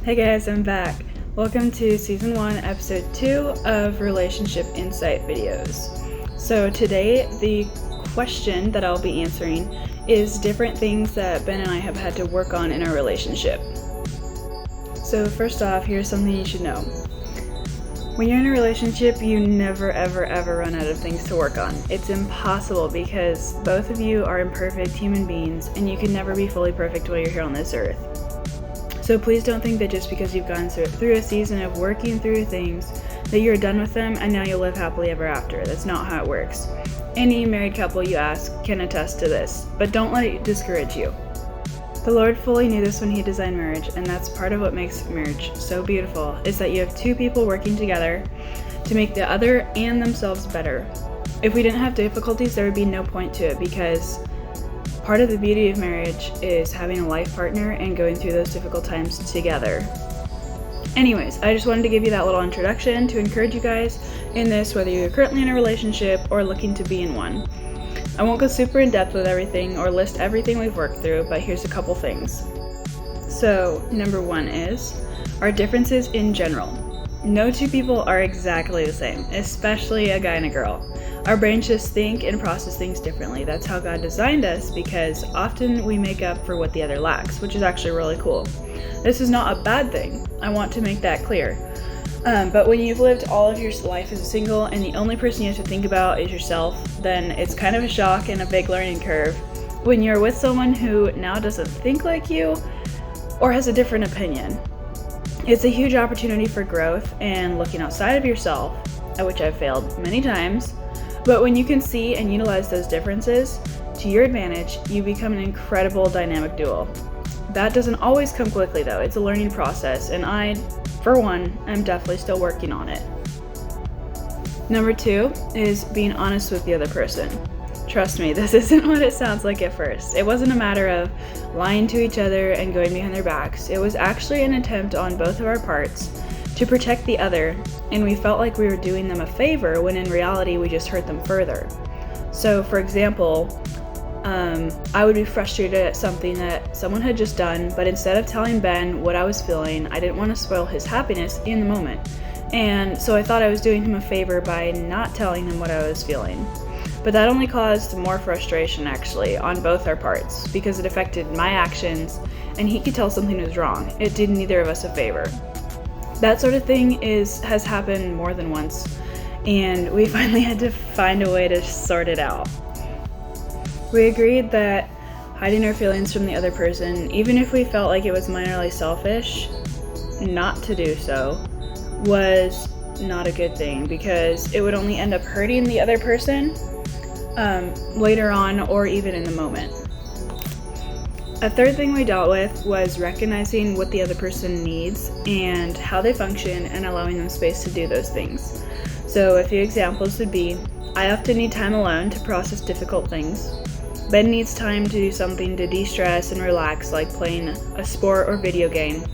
Hey guys, I'm back. Welcome to Season 1, Episode 2 of Relationship Insight videos. So today, the question that I'll be answering is different things that Ben and I have had to work on in our relationship. So first off, here's something you should know. When you're in a relationship, you never ever run out of things to work on. It's impossible because both of you are imperfect human beings and you can never be fully perfect while you're here on this earth. So please don't think that just because you've gone through a season of working through things that you're done with them and now you'll live happily ever after. That's not how it works. Any married couple you ask can attest to this, but don't let it discourage you. The Lord fully knew this when He designed marriage, and that's part of what makes marriage so beautiful, is that you have two people working together to make the other and themselves better. If we didn't have difficulties, there would be no point to it, because part of the beauty of marriage is having a life partner and going through those difficult times together. Anyways, I just wanted to give you that little introduction to encourage you guys in this, whether you're currently in a relationship or looking to be in one. I won't go super in depth with everything or list everything we've worked through, but here's a couple things. So, number one is our differences in general. No two people are exactly the same, especially a guy and a girl. Our brains just think and process things differently. That's how God designed us, because often we make up for what the other lacks, which is actually really cool. This is not a bad thing. I want to make that clear. But when you've lived all of your life as a single and the only person you have to think about is yourself, then it's kind of a shock and a big learning curve when you're with someone who now doesn't think like you or has a different opinion. It's a huge opportunity for growth and looking outside of yourself, at which I've failed many times. But when you can see and utilize those differences to your advantage, you become an incredible dynamic duo. That doesn't always come quickly though. It's a learning process, and I, for one, am definitely still working on it. Number two is being honest with the other person. Trust me, this isn't what it sounds like at first. It wasn't a matter of lying to each other and going behind their backs. It was actually an attempt on both of our parts to protect the other, and we felt like we were doing them a favor when in reality we just hurt them further. So for example, I would be frustrated at something that someone had just done, but instead of telling Ben what I was feeling, I didn't want to spoil his happiness in the moment. And so I thought I was doing him a favor by not telling him what I was feeling. But that only caused more frustration actually on both our parts, because it affected my actions and he could tell something was wrong. It did neither of us a favor. That sort of thing has happened more than once, and we finally had to find a way to sort it out. We agreed that hiding our feelings from the other person, even if we felt like it was minorly selfish, not to do so, was not a good thing, because it would only end up hurting the other person later on or even in the moment. A third thing we dealt with was recognizing what the other person needs and how they function and allowing them space to do those things. So a few examples would be, I often need time alone to process difficult things. Ben needs time to do something to de-stress and relax, like playing a sport or video game.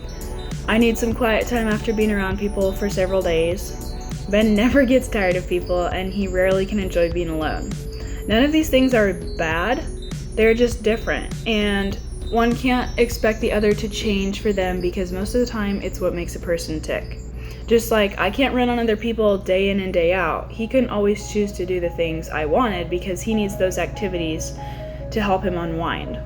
I need some quiet time after being around people for several days. Ben never gets tired of people, and he rarely can enjoy being alone. None of these things are bad, they're just different, and one can't expect the other to change for them, because most of the time it's what makes a person tick. Just like I can't run on other people day in and day out, he couldn't always choose to do the things I wanted because he needs those activities to help him unwind.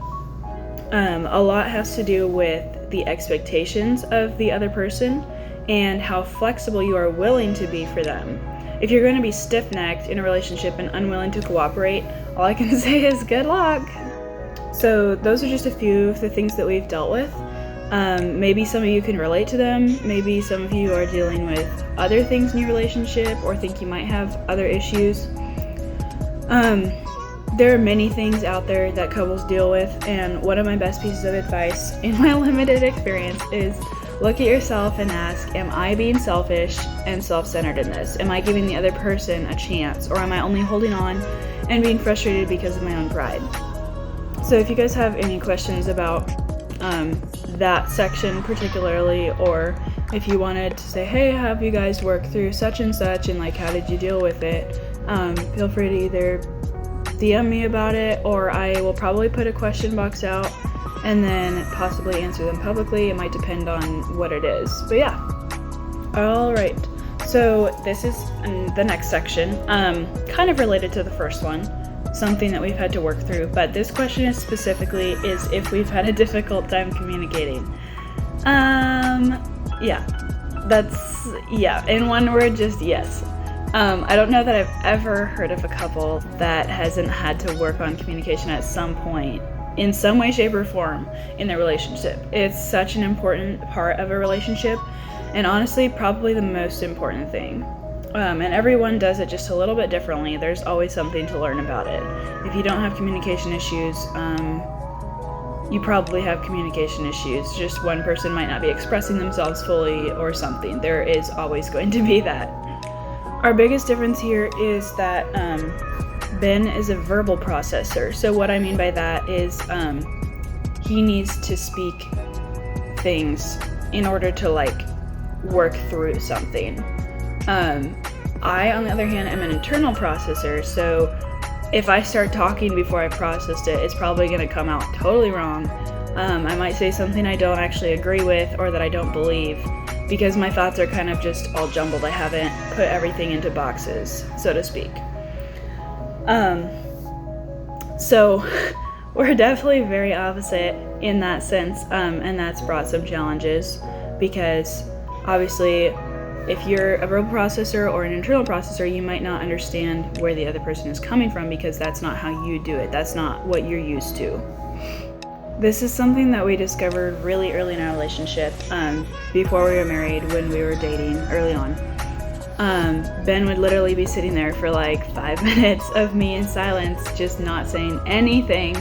A lot has to do with the expectations of the other person and how flexible you are willing to be for them. If you're going to be stiff-necked in a relationship and unwilling to cooperate, all I can say is good luck. So those are just a few of the things that we've dealt with. Maybe some of you can relate to them. Maybe some of you are dealing with other things in your relationship or think you might have other issues. There are many things out there that couples deal with, and one of my best pieces of advice in my limited experience is look at yourself and ask, am I being selfish and self-centered in this? Am I giving the other person a chance, or am I only holding on and being frustrated because of my own pride? So if you guys have any questions about that section particularly, or if you wanted to say, hey, have you guys worked through such and such, and like how did you deal with it, feel free to either DM me about it, or I will probably put a question box out and then possibly answer them publicly. It might depend on what it is. But yeah. All right. So this is the next section, kind of related to the first one, something that we've had to work through. But this question is specifically is if we've had a difficult time communicating. Yeah. In one word, just yes. I don't know that I've ever heard of a couple that hasn't had to work on communication at some point, in some way, shape, or form in their relationship. It's such an important part of a relationship, and honestly, probably the most important thing. And everyone does it just a little bit differently. There's always something to learn about it. If you don't have communication issues, you probably have communication issues. Just one person might not be expressing themselves fully or something. There is always going to be that. Our biggest difference here is that Ben is a verbal processor. So what I mean by that is he needs to speak things in order to work through something. I, on the other hand, am an internal processor. So if I start talking before I processed it, it's probably going to come out totally wrong. I might say something I don't actually agree with or that I don't believe, because my thoughts are kind of just all jumbled. I haven't put everything into boxes, so to speak. So we're definitely very opposite in that sense, and that's brought some challenges, because obviously if you're a verbal processor or an internal processor, you might not understand where the other person is coming from, because that's not how you do it. That's not what you're used to. This is something that we discovered really early in our relationship, before we were married, when we were dating early on. Ben would literally be sitting there for 5 minutes of me in silence, just not saying anything,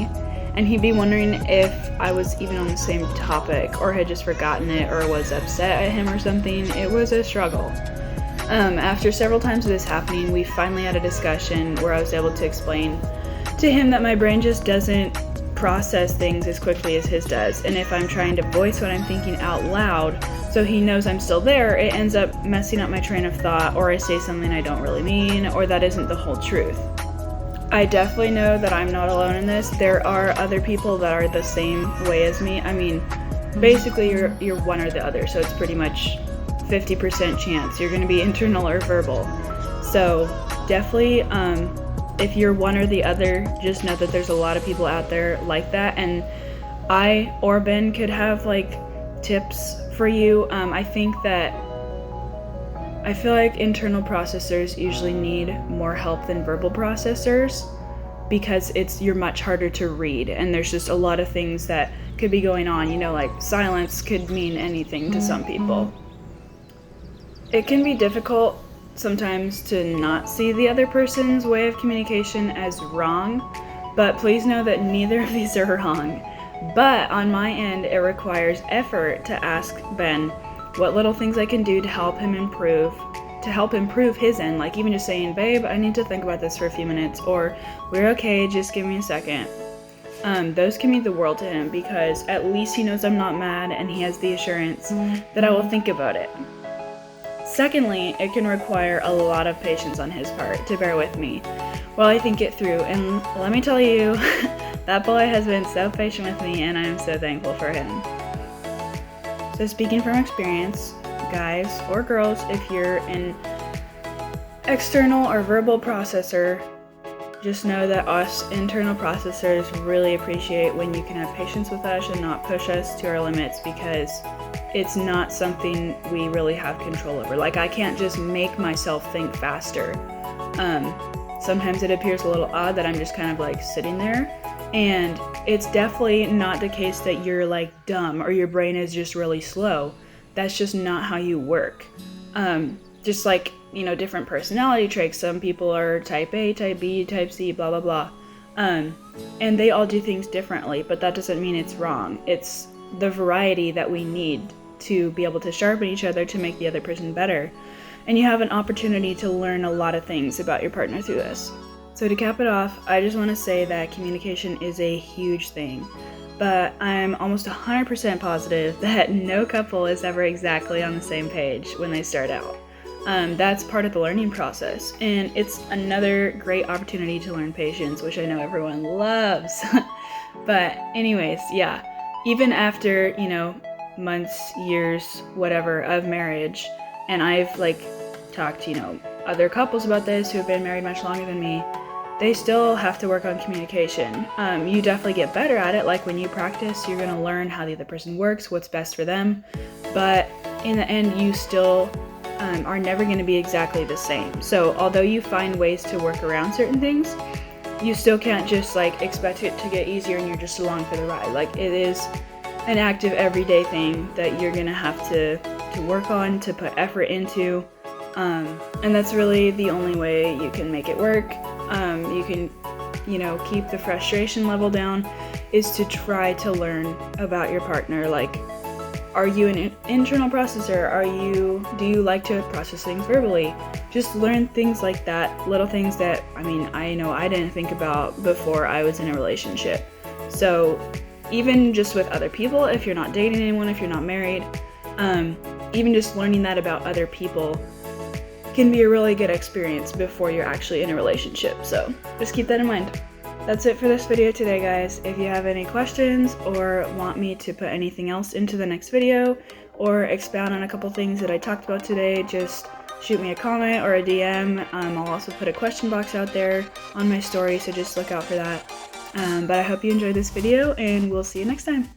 and he'd be wondering if I was even on the same topic or had just forgotten it or was upset at him or something. It was a struggle. After several times of this happening, we finally had a discussion where I was able to explain to him that my brain just doesn't process things as quickly as his does, and if I'm trying to voice what I'm thinking out loud so he knows I'm still there, it ends up messing up my train of thought, or I say something I don't really mean, or that isn't the whole truth. I definitely know that I'm not alone in this. There are other people that are the same way as me. I mean, basically you're one or the other, so it's pretty much 50% chance you're going to be internal or verbal. So definitely, if you're one or the other, just know that there's a lot of people out there like that, and I or Ben could have tips for you. I feel like internal processors usually need more help than verbal processors, because you're much harder to read, and there's just a lot of things that could be going on. Silence could mean anything to some people. It can be difficult sometimes to not see the other person's way of communication as wrong, but please know that neither of these are wrong. But on my end, it requires effort to ask Ben what little things I can do to help him improve his end. Even just saying, babe, I need to think about this for a few minutes, or we're okay, just give me a second. Those can mean the world to him, because at least he knows I'm not mad, and he has the assurance that I will think about it. Secondly, it can require a lot of patience on his part to bear with me while I think it through, and let me tell you, that boy has been so patient with me, and I am so thankful for him. So speaking from experience, guys or girls, if you're an external or verbal processor, just know that us internal processors really appreciate when you can have patience with us and not push us to our limits, because it's not something we really have control over. I can't just make myself think faster. Sometimes it appears a little odd that I'm just kind of sitting there, and it's definitely not the case that you're dumb or your brain is just really slow. That's just not how you work. Just different personality traits. Some people are type A, type B, type C, blah, blah, blah. And they all do things differently, but that doesn't mean it's wrong. It's the variety that we need to be able to sharpen each other to make the other person better. And you have an opportunity to learn a lot of things about your partner through this. So to cap it off, I just want to say that communication is a huge thing, but I'm almost 100% positive that no couple is ever exactly on the same page when they start out. That's part of the learning process, and it's another great opportunity to learn patience, which I know everyone loves. But anyways, yeah, even after, months, years, whatever of marriage, and I've like talked to, other couples about this who have been married much longer than me, they still have to work on communication. You definitely get better at it. Like when you practice, you're gonna learn how the other person works, what's best for them. But in the end, you still are never gonna be exactly the same. So although you find ways to work around certain things, you still can't just like expect it to get easier and you're just along for the ride. Like it is an active everyday thing that you're gonna have to work on, to put effort into. And that's really the only way you can make it work. You can, keep the frustration level down, is to try to learn about your partner. Like, are you an internal processor? Do you like to process things verbally? Just learn things like that, little things that, I know I didn't think about before I was in a relationship. So even just with other people, if you're not dating anyone, if you're not married, even just learning that about other people can be a really good experience before you're actually in a relationship. So just keep that in mind. That's it for this video today, guys. If you have any questions or want me to put anything else into the next video or expound on a couple things that I talked about today, just shoot me a comment or a DM. I'll also put a question box out there on my story, so just look out for that. But I hope you enjoyed this video, and we'll see you next time.